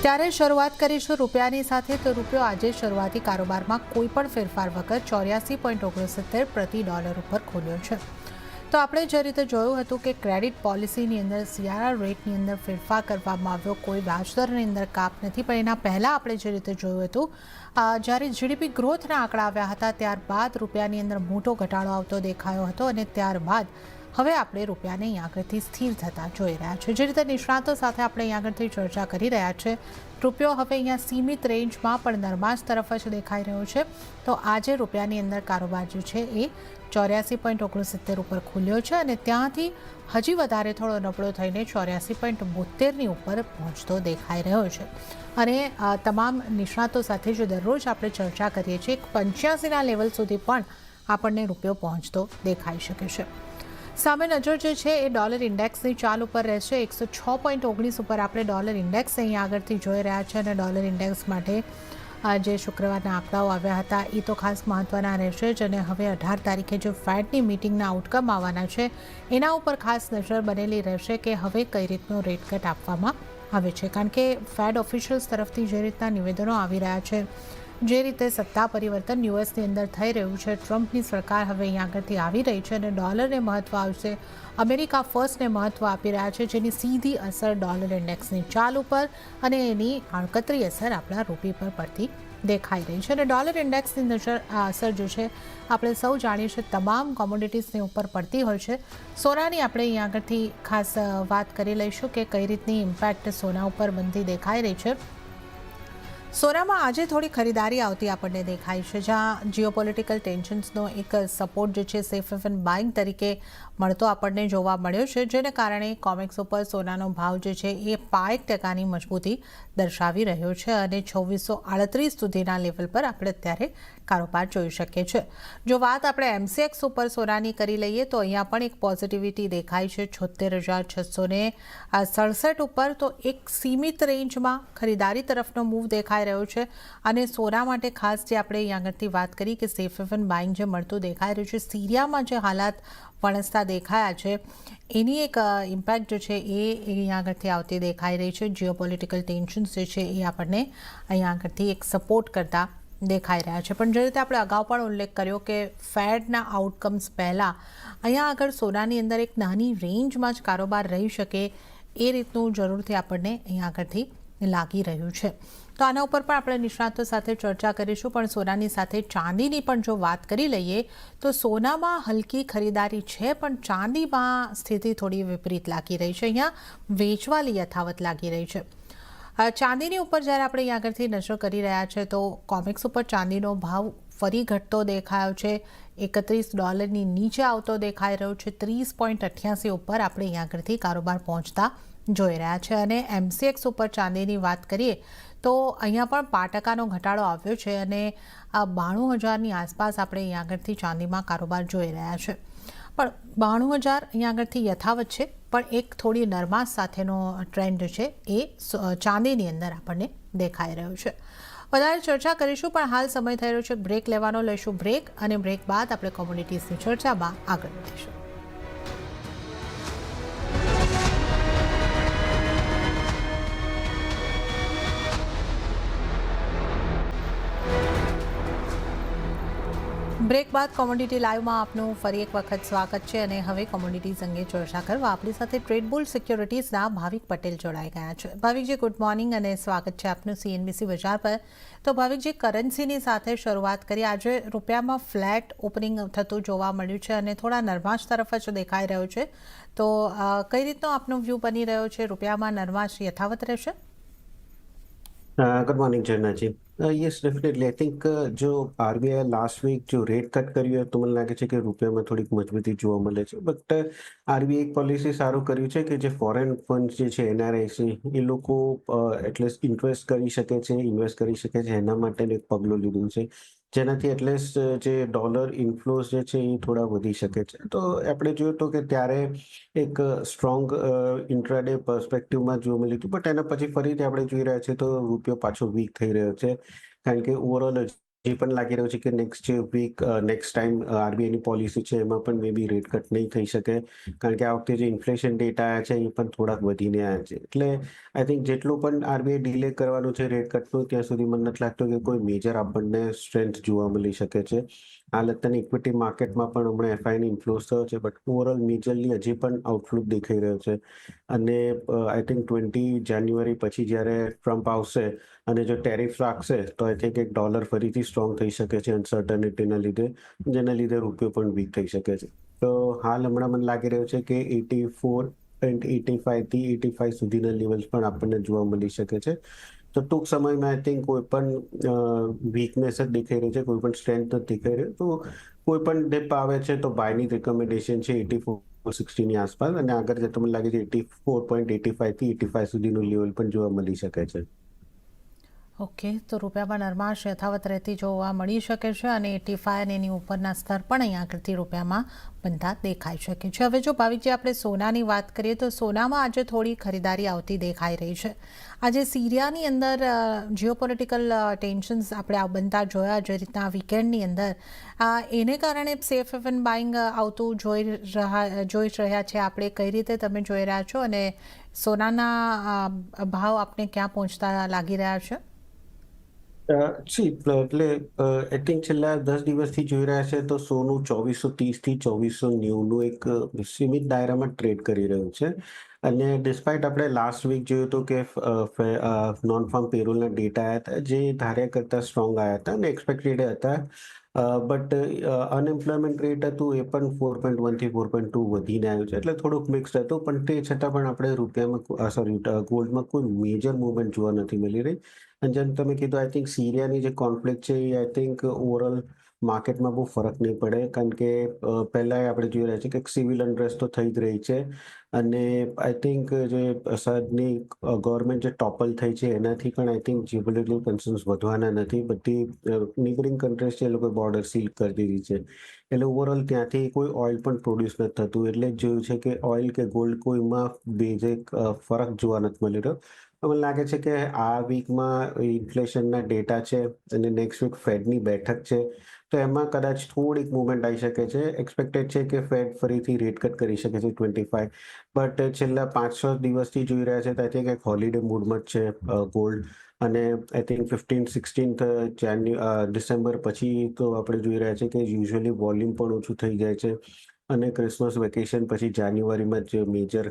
ત્યારે શરૂઆત કરીશું રૂપિયાની સાથે તો રૂપિયો આજે શરૂઆતી કારોબારમાં કોઈ પણ ફેરફાર વગર 84.69 પ્રતિ ડોલર ઉપર ખોલ્યો છે. તો આપણે જે રીતે જોયું હતું કે ક્રેડિટ પોલિસીની અંદર સીઆરઆર રેટની અંદર ફેરફાર કરવામાં આવ્યો, કોઈ વ્યાજદરની અંદર કાપ નથી. પણ એના પહેલાં આપણે જે રીતે જોયું હતું, જ્યારે જીડીપી ગ્રોથના આંકડા આવ્યા હતા ત્યારબાદ રૂપિયાની અંદર મોટો ઘટાડો આવતો દેખાયો હતો અને ત્યારબાદ હવે આપણે રૂપિયાને અહીં આગળથી સ્થિર થતા જોઈ રહ્યા છીએ. જે રીતે નિષ્ણાતો સાથે આપણે અહીં આગળથી ચર્ચા કરી રહ્યા છે, રૂપિયો હવે અહીંયા સીમિત રેન્જમાં પણ નરમાશ તરફ જ દેખાઈ રહ્યો છે. તો આજે રૂપિયાની અંદર કારોબાર જે છે એ 84.69 ઉપર ખુલ્યો છે અને ત્યાંથી હજી વધારે થોડો નબળો થઈને 84.72ની ઉપર પહોંચતો દેખાઈ રહ્યો છે. અને તમામ નિષ્ણાતો સાથે જો દરરોજ આપણે ચર્ચા કરીએ છીએ, 85ના લેવલ સુધી પણ આપણને રૂપિયો પહોંચતો દેખાઈ શકે છે. સામે નજર જે છે એ ડોલર ઇન્ડેક્સની ચાલ ઉપર રહેશે. 106.19 ઉપર આપણે ડોલર ઇન્ડેક્સ અહીં આગળથી જોઈ રહ્યા છે અને ડોલર ઇન્ડેક્સ માટે જે શુક્રવારના આંકડાઓ આવ્યા હતા એ તો ખાસ મહત્ત્વના રહેશે જ. અને હવે 18 તારીખે જે ફેડની મિટિંગના આઉટકમ આવવાના છે એના ઉપર ખાસ નજર બનેલી રહેશે કે હવે કઈ રીતનો રેટ કટ આપવામાં આવે છે. કારણ કે ફેડ ઓફિશિયલ્સ તરફથી જે રીતના નિવેદનો આવી રહ્યા છે, જે રીતે સત્તા પરિવર્તન યુએસની અંદર થઈ રહ્યું છે, ટ્રમ્પની સરકાર હવે અહીં આગળથી આવી રહી છે અને ડોલરને મહત્ત્વ આવશે, અમેરિકા ફર્સ્ટને મહત્ત્વ આપી રહ્યા છે, જેની સીધી અસર ડોલર ઇન્ડેક્સની ચાલ ઉપર અને એની આડકતરી અસર આપણા રૂપિયા પર પડતી દેખાઈ રહી છે. અને ડોલર ઇન્ડેક્સની અસર જે છે આપણે સૌ જાણીએ છીએ તમામ કોમોડિટીઝની ઉપર પડતી હોય છે. સોનાની આપણે અહીં આગળથી ખાસ વાત કરી લઈશું કે કઈ રીતની ઇમ્પેક્ટ સોના ઉપર બનતી દેખાઈ રહી છે. સોનામાં આજે થોડી ખરીદારી આવતી આપણને દેખાય છે, જ્યાં જીઓપોલિટિકલ ટેન્શન્સનો એક સપોર્ટ જે છે સેફ હેવન બાઇંગ તરીકે મળતો આપણને જોવા મળ્યો છે, જેને કારણે કોમેક્સ ઉપર સોનાનો ભાવ જે છે એ 5% મજબૂતી દર્શાવી રહ્યો છે અને 2638 સુધીના લેવલ પર આપણે અત્યારે કારોબાર જોઈ શકીએ છીએ. જો વાત આપણે એમસીએક્સ ઉપર સોનાની કરી લઈએ તો અહીંયા પણ એક પોઝિટિવિટી દેખાય છે 76,667 ઉપર. તો એક સીમિત રેન્જમાં ખરીદારી તરફનો મૂવ દેખાય રહ્યો છે અને સોના માટે ખાસ જે આપણે અહીં આગળથી વાત કરી કે સેફ હેવન બાઇંગ જે મળતું દેખાઈ રહ્યું છે, સિરિયામાં જે હાલાત વણસતા દેખાયા છે એની એક ઇમ્પેક્ટ જે છે એ અહીં આગળથી આવતી દેખાઈ રહી છે. જીઓપોલિટિકલ ટેન્શન્સ જે છે એ આપણને અહીં આગળથી એક સપોર્ટ કરતા દેખાઈ રહ્યા છે. પણ જે રીતે આપણે અગાઉ પણ ઉલ્લેખ કર્યો કે ફેડના આઉટકમ્સ પહેલાં અહીંયા આગળ સોનાની અંદર એક નાની રેન્જમાં જ કારોબાર રહી શકે એ રીતનું જરૂરથી આપણને અહીં આગળથી લાગી રહ્યું છે. તો આના ઉપર પણ આપણે નિષ્ણાતો સાથે ચર્ચા કરીશું. પણ સોનાની સાથે ચાંદીની પણ જો વાત કરી લઈએ તો સોનામાં હલકી ખરીદારી છે, પણ ચાંદીમાં સ્થિતિ થોડી વિપરીત લાગી રહી છે. અહીંયા વેચવાલી યથાવત લાગી રહી છે. ચાંદીની ઉપર જ્યારે આપણે અહીં આગળથી નજર કરી રહ્યા છે તો કોમેક્સ ઉપર ચાંદીનો ભાવ ફરી ઘટતો દેખાયો છે, $31 નીચે આવતો દેખાઈ રહ્યો છે. 30.88 ઉપર આપણે અહીં આગળથી કારોબાર પહોંચતા જોઈ રહ્યા છે. અને એમસીએક્સ ઉપર ચાંદીની વાત કરીએ તો અહીંયા પણ 5%નો ઘટાડો આવ્યો છે અને 92,000ની આસપાસ આપણે અહીં આગળથી ચાંદીમાં કારોબાર જોઈ રહ્યા છે. પણ 92,000 અહીંયા આગળથી યથાવત છે, પણ એક થોડી નરમાશ સાથેનો ટ્રેન્ડ છે એ ચાંદીની અંદર આપણને દેખાઈ રહ્યો છે. વધારે ચર્ચા કરીશું, પણ હાલ સમય થઈ રહ્યો છે બ્રેક લેવાનો. લઈશું બ્રેક અને બ્રેક બાદ આપણે કોમોડિટીઝની ચર્ચામાં આગળ વધીશું. બ્રેક બાદ કોમોડિટી લાઈવમાં આપનું ફરી એક વખત સ્વાગત છે અને હવે કોમોડિટીઝ અંગે ચર્ચા કરવા આપણી સાથે ટ્રેડ બુલ સિક્યોરિટીઝના ભાવિક પટેલ જોડાઈ ગયા છે. ભાવિકજી, ગુડ મોર્નિંગ અને સ્વાગત છે આપનું CNBC બજાર પર. તો ભાવિકજી, કરન્સીની સાથે શરૂઆત કરી. આજે રૂપિયામાં ફ્લેટ ઓપનિંગ થતું જોવા મળ્યું છે અને થોડા નરમાશ તરફ જ દેખાઈ રહ્યો છે. તો કઈ રીતનો આપનો વ્યૂ બની રહ્યો છે? રૂપિયામાં નરમાશ યથાવત રહેશે? गुड मॉर्निंग झरना जी. यस डेफिनेटली आई थिंक जो આરબીઆઈ લાસ્ટ વીક જો રેટ કટ કર્યું તો મને લાગે છે કે રૂપિયામાં થોડીક મજબૂતી જોવા મળે છે. બટ આરબીઆઈ એક પોલિસી સારું કર્યું છે કે જે ફોરેન ફંડ જે છે એનઆરઆઈ એ લોકો એટલીસ્ટ ઇન્વેસ્ટ કરી શકે છે એના માટેનું એક પગલું લીધું છે, જેનાથી એટલીસ્ટ જે ડોલર ઇન્ફ્લોઝ જે છે એ થોડા વધી શકે છે. તો આપણે જોયું તો કે ત્યારે એક સ્ટ્રોંગ ઇન્ટ્રાડે પર્સપેક્ટિવમાં જોવા મળ્યું હતું, બટ એના પછી ફરીથી આપણે જોઈ રહ્યા છીએ તો રૂપિયો પાછો વીક થઈ રહ્યો છે, કારણ કે ઓવરઓલ જે પણ લાગી રહ્યું છે કે નેક્સ્ટ વીક નેક્સ્ટ ટાઈમ આરબીઆઈની પોલિસી છે એમાં પણ મે બી રેટ કટ નહીં થઈ શકે, કારણ કે આ વખતે જે ઇન્ફ્લેશન ડેટા આવ્યા છે એ પણ થોડાક વધીને આવ્યા છે. એટલે આઈ થિંક જેટલું પણ આરબીઆઈ ડીલે કરવાનું છે રેટ કટનું, ત્યાં સુધી મને નથી લાગતું કે કોઈ મેજર આપણને સ્ટ્રેન્થ જોવા મળી શકે છે. હાલ અત્યારની ઇક્વિટી માર્કેટમાં પણ હમણાં એફઆઈની ઇન્ફ્લોઝ થયો છે, બટ ઓવરઓલ મેજરલી હજી પણ આઉટફ્લો દેખાઈ રહ્યો છે. અને આઈ થિંક 20 જાન્યુઆરી પછી જ્યારે ટ્રમ્પ આવશે અને જો ટેરિફ રાખશે તો આઈ થિંક એક ડોલર ફરીથી સ્ટ્રોંગ થઈ શકે છે અનસર્ટનિટીના લીધે, જેના લીધે રૂપિયો પણ વીક થઈ શકે છે. તો હાલ હમણાં મને લાગી રહ્યું છે કે 84.85 થી 85 સુધીના લેવલ્સ પણ આપણને જોવા મળી શકે છે. તો ટૂંક સમયમાં આઈ થિંક કોઈ પણ વીકનેસ જ દેખાઈ રહી છે, કોઈ પણ સ્ટ્રેન્થ નથી દેખાઈ રહ્યો. તો કોઈ પણ ડિપ આવે છે તો બાયની રિકમેન્ડેશન છે 84.60 ની આસપાસ, અને આગળ જતા મને લાગે છે 84.85 થી 85 સુધીનું લેવલ પણ જોવા મળી શકે છે. ઓકે, તો રૂપિયામાં નરમાશ યથાવત રહેતી જોવા મળી શકે છે અને 85 અને એની ઉપરના સ્તર પણ અહીં આગળથી રૂપિયામાં બનતા દેખાઈ શકે છે. હવે જો ભાવિકજી આપણે સોનાની વાત કરીએ તો સોનામાં આજે થોડી ખરીદારી આવતી દેખાઈ રહી છે. આજે સિરિયાની અંદર જીઓપોલિટિકલ ટેન્શન્સ આપણે બનતા જોયા જે રીતના વીકેન્ડની અંદર, એને કારણે સેફ હેવન બાઇંગ આવતું જોઈ રહ્યા છે આપણે. કઈ રીતે તમે જોઈ રહ્યા છો અને સોનાના ભાવ આપણે ક્યાં પહોંચતા લાગી રહ્યા છે? એટલે આઈ થિંક છેલ્લા 10 દિવસથી જોઈ રહ્યા છે તો સોનું 2430 થી 2490 એક સીમિત દાયરામાં ટ્રેડ કરી રહ્યું છે. અને ડિસ્પાઇટ આપણે લાસ્ટ વીક જોયું હતું કે નોન ફાર્મ પેરોલના ડેટા આવ્યા હતા જે ધાર્યા કરતાં સ્ટ્રોંગ આવ્યા હતા અને એક્સપેક્ટેડ હતા. બટ અનએમ્પ્લોયમેન્ટ રેટ હતું એ પણ 4.1 થી 4.2 વધીને આવ્યું છે, એટલે થોડુંક મિક્સ્ડ હતું. પણ તે છતાં પણ આપણે રૂપિયામાં ગોલ્ડમાં કોઈ મેજર મુવમેન્ટ જોવા નથી મળી રહી. અને જેમ તમે કીધું, આઈ થિંક સિરિયાની જે કોન્ફ્લિક્ટ છે એ આઈ થિંક ઓવરઓલ માર્કેટમાં બહુ ફરક નહીં પડે, કારણ કે પહેલાં આપણે જોઈ રહ્યા છીએ કે સિવિલ અનરેસ્ટ તો થઈ જ રહી છે. અને આઈ થિંક જે અસાદની ગવર્મેન્ટ જે ટોપલ થઈ છે એનાથી પણ આઈ થિંક જીઓપોલિટિકલ કન્સર્ન્સ વધવાના નથી. બધી નેબરિંગ કન્ટ્રીઝ છે એ લોકો બોર્ડર સીલ કરી દીધી છે, એટલે ઓવરઓલ ત્યાંથી કોઈ ઓઇલ પણ પ્રોડ્યુસ નથી થતું. એટલે જ જોયું છે કે ઓઇલ કે ગોલ્ડ કોઈમાં બેઝિક ફરક જોવા નથી મળી રહ્યો. મને લાગે છે કે આ વીકમાં ઇન્ફ્લેશનના ડેટા છે અને નેક્સ્ટ વીક ફેડની બેઠક છે, તો એમાં કદાચ થોડીક મુવમેન્ટ આવી શકે છે. એક્સપેક્ટેડ છે કે ફેડ ફરીથી રેટ કટ કરી શકે છે 25, બટ છેલ્લા 5-6 દિવસથી જોઈ રહ્યા છે તો આઈ થિંક એક હોલિડે મૂડમાં જ છે ગોલ્ડ. અને આઈ થિંક 15-16 ડિસેમ્બર પછી તો આપણે જોઈ રહ્યા છીએ કે યુઝ્યુઅલી વોલ્યુમ પણ ઓછું થઈ જાય છે, અને ક્રિસમસ વેકેશન પછી જાન્યુઆરીમાં જ મેજર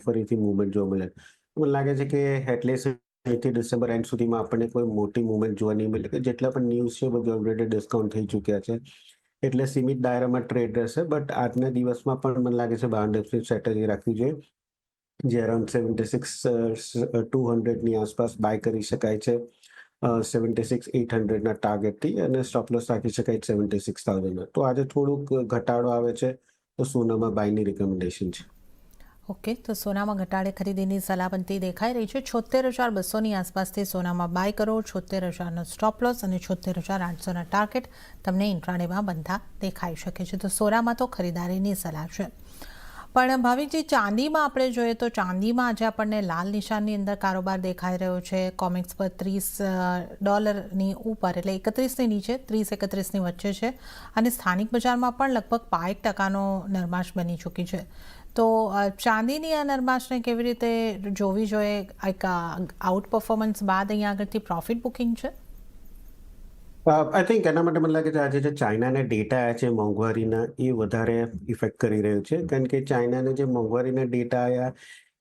ફરીથી મૂવમેન્ટ જોવા મળે. મને લાગે છે કે એટલીસ્ટ અહીંથી ડિસેમ્બર એન્ડ સુધીમાં આપણને કોઈ મોટી મુવમેન્ટ જોવા નહીં મળે, કે જેટલા પણ ન્યૂઝ છે બધું ઓલરેડી ડિસ્કાઉન્ટ થઈ ચૂક્યા છે. એટલે સીમિત દાયરામાં ટ્રેડ રહેશે. બટ આજના દિવસમાં પણ મને લાગે છે બાર સ્ટ્રેટેજી રાખવી જોઈએ, જે અરાઉન્ડ 76,200ની આસપાસ બાય કરી શકાય છે 76,800ના ટાર્ગેટથી, અને સ્ટોપ લોસ રાખી શકાય 76,000. તો આજે થોડુંક ઘટાડો આવે છે તો સોનામાં બાયની રિકમેન્ડેશન છે. ઓકે, તો સોનામાં ઘટાડે ખરીદીની સલાહ બનતી દેખાઈ રહી છે. 76,200ની આસપાસથી સોનામાં બાય કરો. 76,000નો સ્ટોપ લોસ અને 76,800ના ટાર્ગેટ તમને ઇન્ટ્રાડેમાં બનતા દેખાઈ શકે છે. તો સોનામાં તો ખરીદારીની સલાહ છે. પણ ભાવિકજી, ચાંદીમાં આપણે જોઈએ તો ચાંદીમાં આજે આપણને લાલ નિશાનની અંદર કારોબાર દેખાઈ રહ્યો છે. કોમેક્સ પર $30 ઉપર, એટલે 31ની નીચે, 30-31ની વચ્ચે છે. અને સ્થાનિક બજારમાં પણ લગભગ 5% નરમાશ બની ચૂકી છે. તો ચાંદીની આ નરમાશને કેવી રીતે જોવી જોઈએ? એક આઉટ પરફોર્મન્સ બાદ અહીંયા આગળથી પ્રોફિટ બુકિંગ છે? આઈ થિંક એના માટે મને લાગે છે આજે જે ચાઇનાના ડેટા આવ્યા છે મોંઘવારીના, એ વધારે ઇફેક્ટ કરી રહ્યું છે. કારણ કે ચાઇનાના જે મોંઘવારીના ડેટા આવ્યા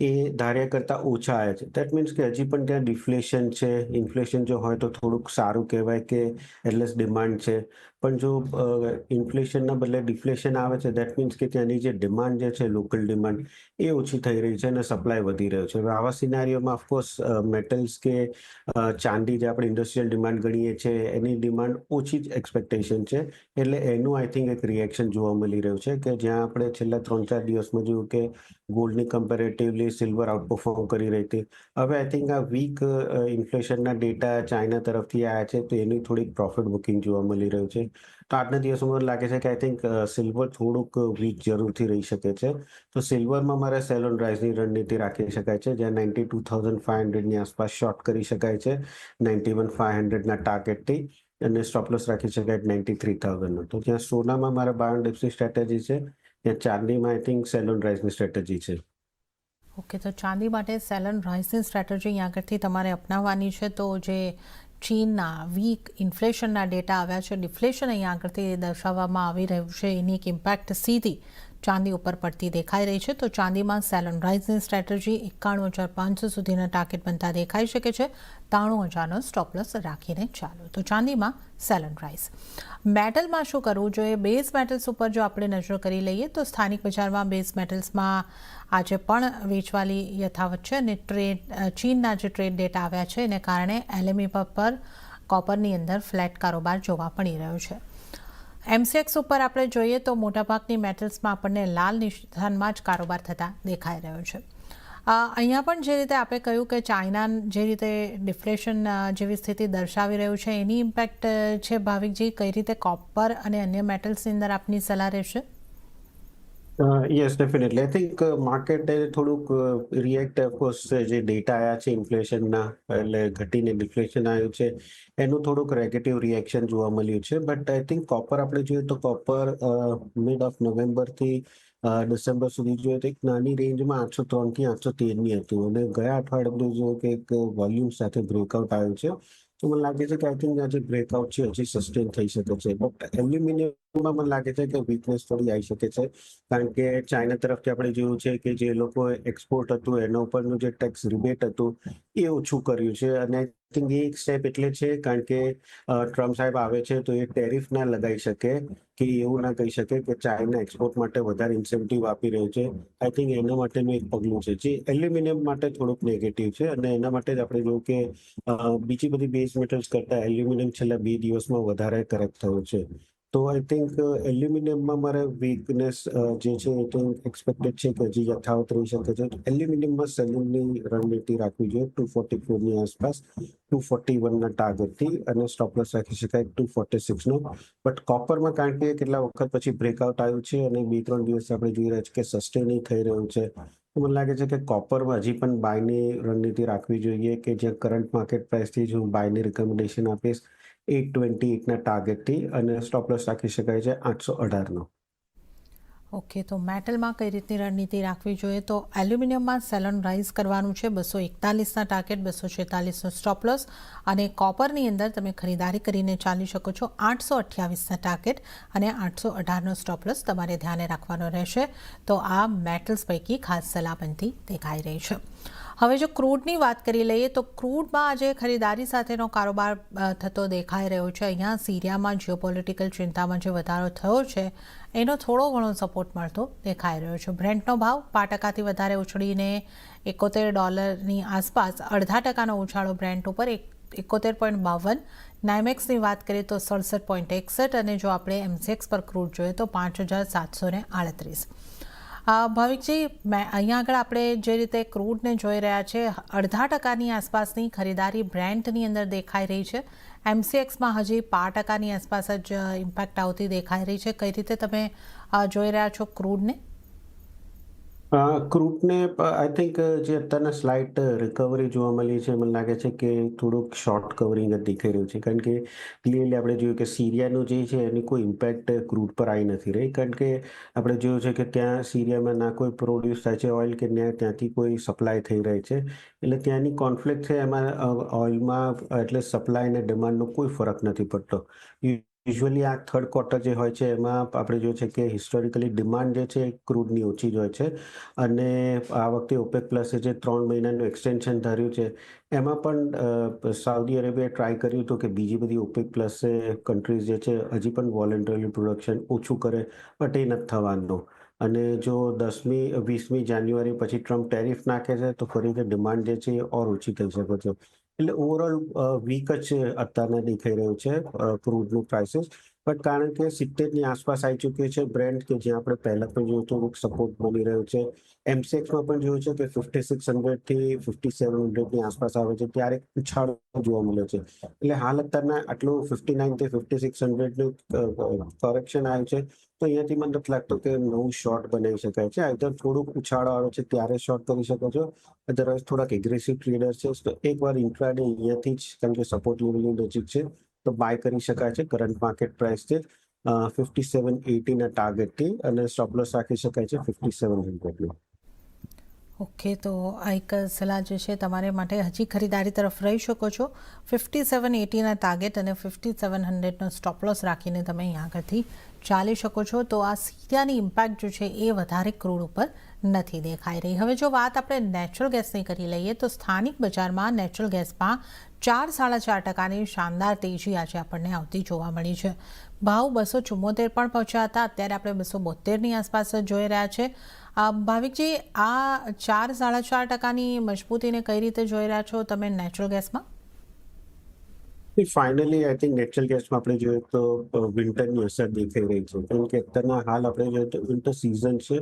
એ ધાર્યા કરતાં ઓછા આવ્યા છે. દેટ મીન્સ કે હજી પણ ત્યાં ડિફ્લેશન છે. ઇન્ફ્લેશન જો હોય તો થોડુંક સારું કહેવાય કે એટલેસ ડિમાન્ડ છે. પણ જો ઇન્ફ્લેશનના બદલે ડિફ્લેશન આવે છે, દેટ મીન્સ કે ત્યાંની જે ડિમાન્ડ જે છે, લોકલ ડિમાન્ડ, એ ઓછી થઈ રહી છે અને સપ્લાય વધી રહ્યો છે. હવે આવા સિનારીઓમાં ઓફકોર્સ મેટલ્સ કે ચાંદી જે આપણે ઇન્ડસ્ટ્રીયલ ડિમાન્ડ ગણીએ છીએ એની ડિમાન્ડ ઓછી જ એક્સપેક્ટેશન છે. એટલે એનું આઈ થિંક એક રિએક્શન જોવા મળી રહ્યું છે, કે જ્યાં આપણે છેલ્લા 3-4 દિવસમાં જોયું કે ગોલ્ડની કમ્પેરેટિવલી સિલ્વર આઉટપરફોર્મ કરી રહી હતી. હવે આઈ થિંક આ વીક ઇન્ફ્લેશનના ડેટા ચાઇના તરફથી આવ્યા છે, તો એની થોડીક પ્રોફિટ બુકિંગ જોવા મળી રહ્યું છે. તો આજના દિવસોમાં મને લાગે છે કે આઈ થિંક સિલ્વર થોડુંક વીક જરૂરથી રહી શકે છે. તો સિલ્વરમાં મારે સેલ ઓન રાઇઝની રણનીતિ રાખી શકાય છે, જ્યાં 92,500ની આસપાસ શોર્ટ કરી શકાય છે 91,500ના ટાર્ગેટથી. અને સ્ટોપ લોસ રાખી શકાય 93,000નો. તો ત્યાં સોનામાં મારા બાય ઓન ડિપ્સની સ્ટ્રેટેજી છે, ત્યાં ચાંદીમાં આઈ થિંક સેલ ઓન રાઇઝની સ્ટ્રેટેજી છે. ઓકે, તો ચાંદી માટે સેલ એન્ડ રાઇઝની સ્ટ્રેટેજી અહીં આગળથી તમારે અપનાવવાની છે. તો જે ચીનના વીક ઇન્ફ્લેશનના ડેટા આવ્યા છે, ડિફ્લેશન અહીં આગળથી દર્શાવવામાં આવી રહ્યું છે, એની એક ઇમ્પેક્ટ સીધી ચાંદી ઉપર પડતી દેખાઈ રહી છે. તો ચાંદીમાં સેલ એન્ડ રાઇઝની સ્ટ્રેટેજી 91,500 સુધીના ટાર્ગેટ બનતા દેખાઈ શકે છે. 93,000નો સ્ટોપ લોસ રાખીને ચાલો. તો ચાંદીમાં સેલ એન્ડ રાઇઝ. મેટલમાં શું કરવું જોઈએ? બેઝ મેટલ્સ ઉપર જો આપણે નજર કરી લઈએ તો સ્થાનિક બજારમાં બેઝ મેટલ્સમાં આજે પણ વેચવાલી યથાવત છે અને ચીનના જે ટ્રેડ ડેટા આવ્યા છે એને કારણે એલએમઈ પર કોપરની અંદર ફ્લેટ કારોબાર જોવા મળી રહ્યો છે. એમસીએક્સ ઉપર આપણે જોઈએ તો મોટાભાગની મેટલ્સમાં આપણને લાલ નિશાનમાં જ કારોબાર થતા દેખાઈ રહ્યો છે. અહીંયા પણ જે રીતે આપણે કહ્યું કે ચાઇના જે રીતે ડિફ્લેશન જેવી સ્થિતિ દર્શાવી રહ્યું છે એની ઇમ્પેક્ટ છે. ભાવિકજી, કઈ રીતે કોપર અને અન્ય મેટલ્સની અંદર આપની સલાહ રહેશે? Yes, definitely. આઈ થિંક માર્કેટે થોડુંક રિએક્ટ, ઓફકોર્સ જે ડેટા આવ્યા છે ઇન્ફ્લેશનના, એટલે ઘટીને ડિફ્લેશન આવ્યું છે, એનું થોડુંક નેગેટિવ રિએક્શન જોવા મળ્યું છે. બટ આઈ થિંક કોપર આપણે જોઈએ તો કોપર મિડ ઓફ નવેમ્બરથી ડિસેમ્બર સુધી જોઈએ તો એક નાની રેન્જમાં 803થી 813ની હતું અને ગયા અઠવાડિયે આપણે જોઈએ કે એક વોલ્યુમ સાથે બ્રેકઆઉટ આવ્યું છે. તો મને લાગે છે કે આઈ થિંક આ જે બ્રેકઆઉટ છે હજી સસ્ટેન થઈ શકે છે. બટ એલ્યુમિનિયમમાં મને લાગે છે કે વીકનેસ થોડી આવી શકે છે, કારણ કે ચાઇના તરફથી આપણે જોયું છે કે જે લોકો એક્સપોર્ટ હતું એના ઉપરનું જે ટેક્સ રિબેટ હતું એ ઓછું કર્યું છે. અને આઈ થિંક એ એક સ્ટેપ એટલે છે કારણ કે ટ્રમ્પ સાહેબ આવે છે તો એ ટેરિફ ના લગાવી શકે, કે એવું ના કહી શકે કે ચાઇના એક્સપોર્ટ માટે વધારે ઇન્સેન્ટિવ આપી રહ્યું છે. આઈ થિંક એના માટેનું એક પગલું છે જે એલ્યુમિનિયમ માટે થોડુંક નેગેટિવ છે. અને એના માટે જ આપણે જોયું કે બીજી બધી બેઝ મેટલ્સ કરતાં એલ્યુમિનિયમ છેલ્લા 2 દિવસમાં વધારે કરેક્ટ થયું છે. તો આઈ થિંક એલ્યુમિનિયમમાં મારે વીકનેસ જે છે એ તો એક્સપેક્ટેડ છે કે હજી યથાવત રહી શકે છે. એલ્યુમિનિયમમાં સેલિંગની રણનીતિ રાખવી જોઈએ 244ની આસપાસ, 241ના ટાર્ગેટથી, અને સ્ટોપ લોસ રાખી શકાય 246નો. બટ કોપરમાં કારણ કે કેટલા વખત પછી બ્રેકઆઉટ આવ્યું છે અને 2-3 દિવસ આપણે જોઈ રહ્યા છીએ કે સસ્ટેનિંગ થઈ રહ્યું છે, તો મને લાગે છે કે કોપરમાં હજી પણ બાયની રણનીતિ રાખવી જોઈએ, કે જે કરંટ માર્કેટ પ્રાઇસથી જ હું બાયની રિકમેન્ડેશન આપીશ 828ના ટાર્ગેટથી, અને સ્ટોપ લોસ રાખી શકાય છે 818નો. ઓકે, તો મેટલમાં કઈ રીતની રણનીતિ રાખવી જોઈએ? તો એલ્યુમિનિયમમાં સેલ ઓન રાઇઝ કરવાનું છે 241ના ટાર્ગેટ, 246નો સ્ટોપ લોસ, અને કોપરની અંદર તમે ખરીદારી કરીને ચાલી શકો છો 828ના ટાર્ગેટ અને 818નો સ્ટોપ લોસ તમારે ધ્યાને રાખવાનો રહેશે. તો આ મેટલ્સ પૈકી ખાસ સલાહ બનતી દેખાઈ રહી છે. હવે જો ક્રૂડની વાત કરી લઈએ તો ક્રૂડમાં આજે ખરીદારી સાથેનો કારોબાર થતો દેખાઈ રહ્યો છે. અહીંયા સિરિયામાં જીઓપોલિટિકલ ચિંતામાં જે વધારો થયો છે એનો થોડો ઘણો સપોર્ટ મળતો દેખાઈ રહ્યો છે. બ્રેન્ટનો ભાવ 5%થી વધારે ઉછળીને $71ની આસપાસ, 0.5%નો ઉછાળો બ્રેન્ટ ઉપર 71.52. નાઇમેક્સની વાત કરીએ તો 67.61, અને જો આપણે એમસીએક્સ પર ક્રૂડ જોઈએ તો 5,738. ભાવિકજી, અહીંયા આગળ આપણે જે રીતે ક્રૂડને જોઈ રહ્યા છે 0.5%ની આસપાસની ખરીદારી બ્રેન્ટની અંદર દેખાઈ રહી છે. એમસીએક્સમાં હજી 5%ની આસપાસ જ ઇમ્પેક્ટ આવતી દેખાઈ રહી છે. કઈ રીતે તમે જોઈ રહ્યા છો ક્રૂડને? ક્રૂડને આઈ થિંક જે અત્યારના સ્લાઇટ રિકવરી જોવા મળી છે, મને લાગે છે કે થોડુંક શોર્ટ કવરિંગ જ દેખાઈ રહ્યું છે, કારણ કે ક્લિયરલી આપણે જોયું કે સિરિયાનું જે છે એની કોઈ ઇમ્પેક્ટ ક્રૂડ પર આવી નથી રહી, કારણ કે આપણે જોયું છે કે ત્યાં સિરિયામાં ના કોઈ પ્રોડ્યુસ થાય છે ઓઇલ, કે ત્યાંથી કોઈ સપ્લાય થઈ રહી છે. એટલે ત્યાંની કોન્ફ્લિક્ટ છે એમાં ઓઇલમાં, એટલે સપ્લાય અને ડિમાન્ડનો કોઈ ફરક નથી પડતો. યુઝ્યુઅલી આ થર્ડ ક્વાર્ટર જે હોય છે એમાં આપણે જોયું છે કે હિસ્ટોરિકલી ડિમાન્ડ જે છે એ ક્રૂડની ઓછી જ હોય છે. અને આ વખતે ઓપેક પ્લસે જે 3 મહિનાનું એક્સટેન્શન ધાર્યું છે એમાં પણ સાઉદી અરેબિયાએ ટ્રાય કર્યું હતું કે બીજી બધી ઓપેક પ્લસ કન્ટ્રીઝ જે છે હજી પણ વોલેન્ટરી પ્રોડક્શન ઓછું કરે, બટ એ નથી થવાનું. અને જો 20મી જાન્યુઆરી પછી ટ્રમ્પ ટેરિફ નાખે છે તો ફરીથી ડિમાન્ડ જે છે એ ઓર ઓછી થઈ શકે છે. એટલે ઓવરઓલ વીક જ અત્યારના દેખાઈ રહ્યું છે ક્રૂડનું પ્રાઇસીસ. બટ કારણ કે 70ની આસપાસ આવી ચૂક્યું છે બ્રેન્ટ, કે જ્યાં આપણે પહેલાં પણ જોયું હતું સપોર્ટ મળી રહ્યો છે. એમસીએક્સમાં પણ જોયું છે કે 5600થી 5700ની આસપાસ આવે છે ત્યારે ઉછાળો જોવા મળ્યો છે. એટલે હાલ અત્યારના આટલું 59થી 5600નું કરેક્શન આવ્યું છે, તો અહીંયાથી મને નથી લાગતું કે નવું શોર્ટ બનાવી શકાય છે. આઈધર થોડુંક ઉછાળો આવે છે ત્યારે શોર્ટ કરી શકો છો, અધરવાઇઝ થોડાક એગ્રેસિવ ટ્રેડર છે તો એકવાર ઇન્ટ્રાડે અહીંયાથી જ, કારણ કે સપોર્ટ લેવલની નજીક છે, તો બાય કરી શકાય છે કરંટ માર્કેટ પ્રાઇસથી 5780ના ટાર્ગેટથી, અને સ્ટોપ લોસ રાખી શકાય છે 5700ની. ઓકે, તો આ એક સલાહ જે છે તમારે માટે હજી ખરીદારી તરફ રહી શકો છો. 5780ના ટાર્ગેટ અને 5700નો સ્ટોપ લોસ રાખીને તમે અહીંયા આગળથી ચાલી શકો છો. તો આ સીરિયાની ઇમ્પેક્ટ જો છે એ વધારે ક્રૂડ ઉપર નથી દેખાઈ રહી. હવે જો વાત આપણે નેચરલ ગેસની કરી લઈએ તો સ્થાનિક બજારમાં નેચરલ ગેસમાં 4-4.5%ની શાનદાર તેજી આજે આપણને આવતી જોવા મળી છે. ભાવ 274 પણ પહોંચ્યા હતા. અત્યારે આપણે 272ની આસપાસ જોઈ રહ્યા છે. ભાવિકજી, આ 4-4.5%ની મજબૂતીને કઈ રીતે જોઈ રહ્યા છો તમે નેચરલ ગેસમાં? ફાઇનલી આઈ થિંક નેચરલ ગેસમાં આપણે જોઈએ તો વિન્ટરની અસર દેખાઈ રહી છે, કારણ કે અત્યારના હાલ આપણે જોઈએ તો વિન્ટર સિઝન છે,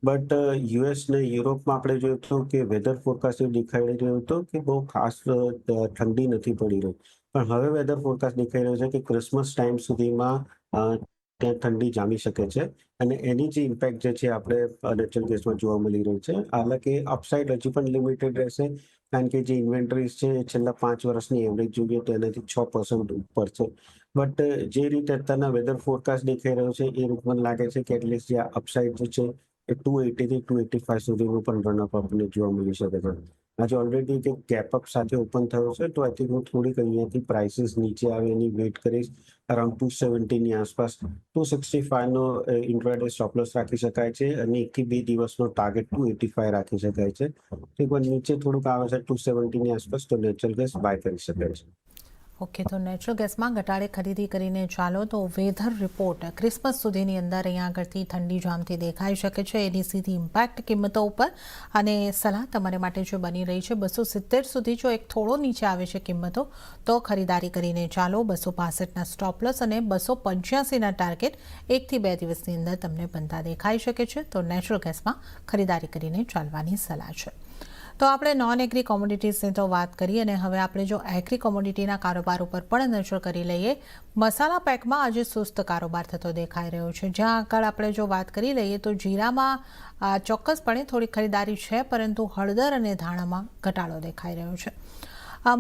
બટ યુએસ ને યુરોપમાં આપણે જોઈએ તો કે વેધર ફોરકાસ્ટ એવું દેખાઈ રહ્યું હતું કે બહુ ખાસ ઠંડી નથી પડી રહી, પણ હવે વેધર ફોરકાસ્ટ દેખાઈ રહ્યો છે કે ક્રિસમસ ટાઈમ સુધીમાં ત્યાં ઠંડી જામી શકે છે, અને એની જે ઇમ્પેક્ટ જે છે આપણે નેચરલ ગેસમાં જોવા મળી રહી છે. હાલાકી અપસાઇડ હજી પણ લિમિટેડ રહેશે, કારણ કે જે ઇન્વેન્ટરીઝ છે એ છેલ્લા 5 વર્ષની એવરેજ જોઈએ તો એનાથી 6% ઉપર છે. બટ જે રીતે અત્યારના વેધર ફોરકાસ્ટ દેખાઈ રહ્યો છે એ રીતે મને લાગે છે કે એટલીસ્ટ જે અપસાઇડ જે છે એ 280 થી 285 સુધીનું પણ રનઅપ આપણને જોવા મળી શકે છે. આજે ઓલરેડી જે ગેપ અપ સાથે ઓપન થયો છે, તો આઈ થિંક હું થોડીક અહીંયાથી પ્રાઇસીસ નીચે આવે એની વેઇટ કરીશ. અરાઉન્ડ 270ની આસપાસ 265નો ઇન્ટ્રાડે સ્ટોપ લોસ રાખી શકાય છે, અને 1 થી 2 દિવસનો ટાર્ગેટ 285 રાખી શકાય છે. એકવાર નીચે થોડુંક આવે છે 270ની આસપાસ, તો નેચરલ ગેસ બાય કરી શકાય છે. ઓકે, તો નેચરલ ગેસમાં ઘટાડે ખરીદી કરીને ચાલો. તો વેધર રિપોર્ટ ક્રિસમસ સુધીની અંદર અહીંયા આગળથી ઠંડી જામતી દેખાઈ શકે છે, એની સીધી ઇમ્પેક્ટ કિંમતો ઉપર. અને સલાહ તમારે માટે જો બની રહી છે 270 સુધી જો એક થોડો નીચે આવે છે કિંમતો તો ખરીદારી કરીને ચાલો. 265ના સ્ટોપ લોસ અને 285ના ટાર્ગેટ 1 થી 2 દિવસની અંદર તમને બનતા દેખાઈ શકે છે. તો નેચરલ ગેસમાં ખરીદારી કરીને ચાલવાની સલાહ છે. તો આપણે નોન એગ્રી કોમોડિટીઝની તો વાત કરી, અને હવે આપણે જો એગ્રી કોમોડિટીના કારોબાર ઉપર પણ નજર કરી લઈએ. મસાલા પેકમાં આજે સુસ્ત કારોબાર થતો દેખાઈ રહ્યો છે. જ્યાં આગળ આપણે જો વાત કરી લઈએ તો જીરામાં ચોક્કસપણે થોડી ખરીદારી છે, પરંતુ હળદર અને ધાણામાં ઘટાડો દેખાઈ રહ્યો છે.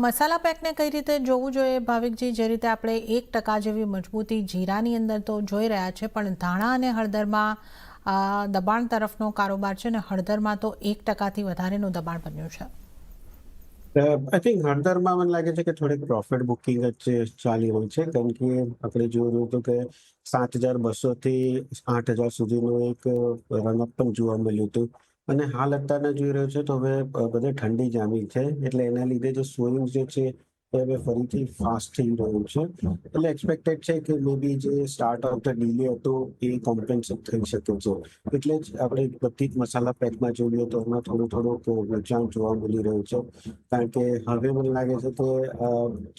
મસાલા પેકને કઈ રીતે જોવું જોઈએ ભાવિકજી? જે રીતે આપણે 1% જેવી મજબૂતી જીરાની અંદર તો જોઈ રહ્યા છે, પણ ધાણા અને હળદરમાં દબાણ તરફનો કારોબાર છે, અને હળદરમાં તો 1%થી વધારેનું દબાણ બન્યું છે. આઈ થિંક હળદરમાં મને લાગે છે કે થોડીક પ્રોફિટ બુકિંગ જ ચાલી રહી છે, કારણ કે આપણે જોયું હતું કે 7200 થી 8000 સુધીનું એક રનઅપ પણ જોવા મળ્યું હતું, અને હાલ અત્યારના જોઈ રહ્યો છે તો હવે બધે ઠંડી જામી છે, એટલે એના લીધે જે સ્વિંગ જે છે એ હવે ફરીથી ફાસ્ટ થઈ રહ્યું છે. એટલે એક્સપેક્ટેડ છે કે મે બી જે સ્ટાર્ટ ઓફ ધ ડીલે હતો એ કોમ્પેન્સેટ થઈ શકે છે. એટલે જ આપણે બધી જ મસાલા પેકમાં જોઈએ તો એમાં થોડુંક વેચાણ જોવા મળી રહ્યું છે, કારણ કે હવે મને લાગે છે કે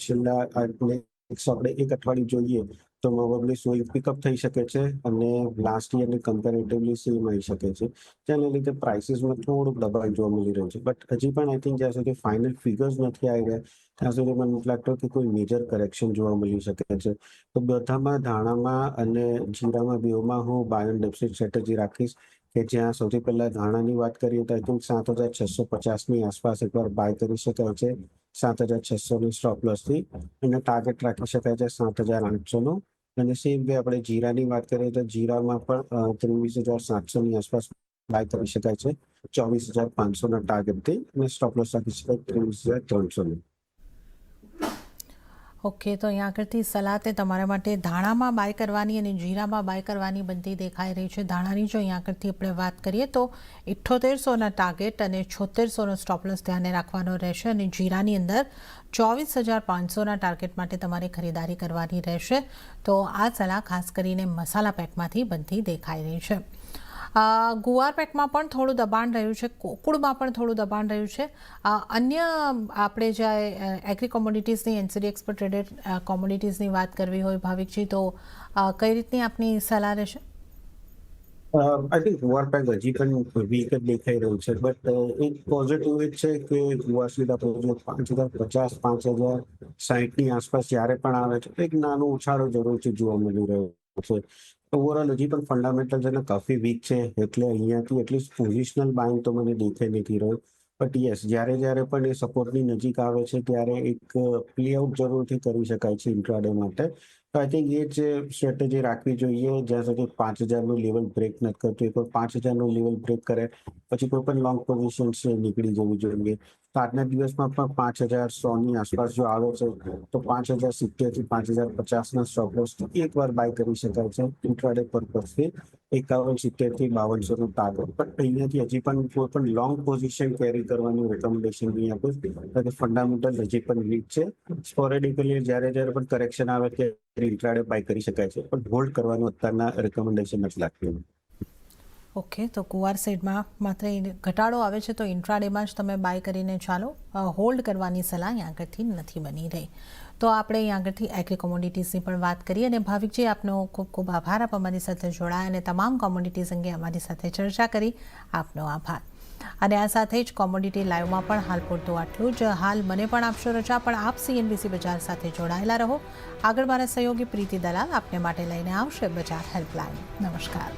છેલ્લા આપણે એક અઠવાડિયું જોઈએ તો પ્રોબેબલી સ્વિંગ પિકઅપ થઈ શકે છે, અને લાસ્ટ યરની કમ્પેરેટિવલી સેમ આવી શકે છે, જેના લીધે પ્રાઇસીસમાં થોડુંક દબાણ જોવા મળી રહ્યું છે. બટ હજી પણ આઈ થિંક જ્યાં સુધી ફાઇનલ ફિગર્સ નથી આવી રહ્યા ત્યાં સુધી મને નથી લાગતો કે કોઈ મેજર કરેક્શન જોવા મળી શકે છે. તો બધામાં, ધાણામાં અને જીરામાં બેઉમાં હું બાય એન્ડ ડિપ્સિટ સ્ટ્રેટેજી રાખીશ, કે જ્યાં સૌથી પહેલા ધાણાની વાત કરીએ તો આઈ થિંક 7650ની આસપાસ એકવાર બાય કરી શકાય છે, 7600ની સ્ટોપ લોસથી, અને ટાર્ગેટ રાખી શકાય છે 7800નો. અને સેમ વે આપણે જીરાની વાત કરીએ તો જીરામાં પણ 23700ની આસપાસ બાય કરી શકાય છે 24500ના ટાર્ગેટથી, અને સ્ટોપ લોસ રાખી શકાય 23300નો. ઓકે, તો અહીંયા આગળથી સલાહ તે તમારા માટે ધાણામાં બાય કરવાની અને જીરામાં બાય કરવાની બનતી દેખાઈ રહી છે. ધાણાની જો અહીંયા આગળથી આપણે વાત કરીએ તો 7800ના ટાર્ગેટ અને 7600નો સ્ટોપ લોસ ધ્યાને રાખવાનો રહેશે, અને જીરાની અંદર 24500ના ટાર્ગેટ માટે તમારે ખરીદારી કરવાની રહેશે. તો આ સલાહ ખાસ કરીને મસાલા પેકમાંથી બનતી દેખાઈ રહી છે. ગુવાર પેકમાં પણ થોડું દબાણ રહ્યું છે, કોકુળમાં પણ થોડું દબાણ રહ્યું છે. અન્ય આપણે જે એગ્રી કોમોડિટીઝની એનસીડીએક્સ પર ટ્રેડેડ કોમોડિટીઝની વાત કરવી હોય ભાવિકજી, તો કઈ રીતની આપની સલાહ રહેશે? આઈ થિંક ગુવાર પેક હજી પણ વીક જ દેખાઈ રહ્યું છે, બટ એક પોઝિટિવ એ છે કે ગુવાર સીધા આપણે 5050 5060ની આસપાસ જ્યારે પણ આવે છે તો એક નાનો ઉછાળો જરૂરથી જોવા મળી રહ્યો છે. ઓવરઓલ હજી પણ ફંડામેન્ટલ છે ને કાફી વીક છે, એટલે અહીંયાથી એટલીસ્ટ પોઝિશનલ બાઇંગ તો મને દેખાઈ નથી રહ્યો. બટ યસ જ્યારે પણ એ સપોર્ટની નજીક આવે છે ત્યારે એક પ્લે આઉટ જરૂરથી કરી શકાય છે ઇન્ટ્રાડે માટે. તો આઈ થિંક એ જ સ્ટ્રેટેજી રાખવી જોઈએ જ્યાં સુધી 5000નું લેવલ બ્રેક નથી કરતું. એકવાર 5000નું લેવલ બ્રેક કરે પછી કોઈ પણ લોંગ પોઝિશન છે નીકળી જવી જોઈએ. તો આજના દિવસમાં પણ 5100ની આસપાસ જો આવે છે તો 5070 થી 5050ના સ્ટોપ લોસ એકવાર બાય કરી શકાય છે ઇન્ટ્રાડે પર્પઝથી. 5170 થી 5200નું ટાર્ગેટ. પણ અહીંયાથી હજી પણ કોઈ પણ લોંગ પોઝિશન કેરી કરવાની રેકમેન્ડેશન નહીં આપું કારણ કે ફંડામેન્ટલ હજી પણ વીક છે. સ્પોરેડિકલી જ્યારે પણ કરેક્શન આવે ત્યારે ઇન્ટ્રાડે બાય કરી શકાય છે પણ હોલ્ડ કરવાનું અત્યારના રેકમેન્ડેશન નથી લાગતું. ઓકે, તો કુવાર સેડમાં માત્ર ઘટાડો આવે છે તો ઇન્ટ્રાડેમાં જ તમે બાય કરીને ચાલો, હોલ્ડ કરવાની સલાહ અહીં આગળથી નથી બની રહી. તો આપણે અહીં આગળથી એગ્રી કોમોડિટીઝની પણ વાત કરીએ અને ભાવિકજી આપનો ખૂબ ખૂબ આભાર. આપ અમારી સાથે જોડાયા અને તમામ કોમોડિટીઝ અંગે અમારી સાથે ચર્ચા કરી. આપનો આભાર. અને આ સાથે જ કોમોડિટી લાઈવમાં પણ હાલ પૂરતું આટલું જ. હાલ મને પણ આપશો રજા, પણ આપ CNBC બજાર સાથે જોડાયેલા રહો. આગળ મારા સહયોગી પ્રીતિ દલાલ આપને માટે લઈને આવશે બજાર હેલ્પલાઇન. નમસ્કાર.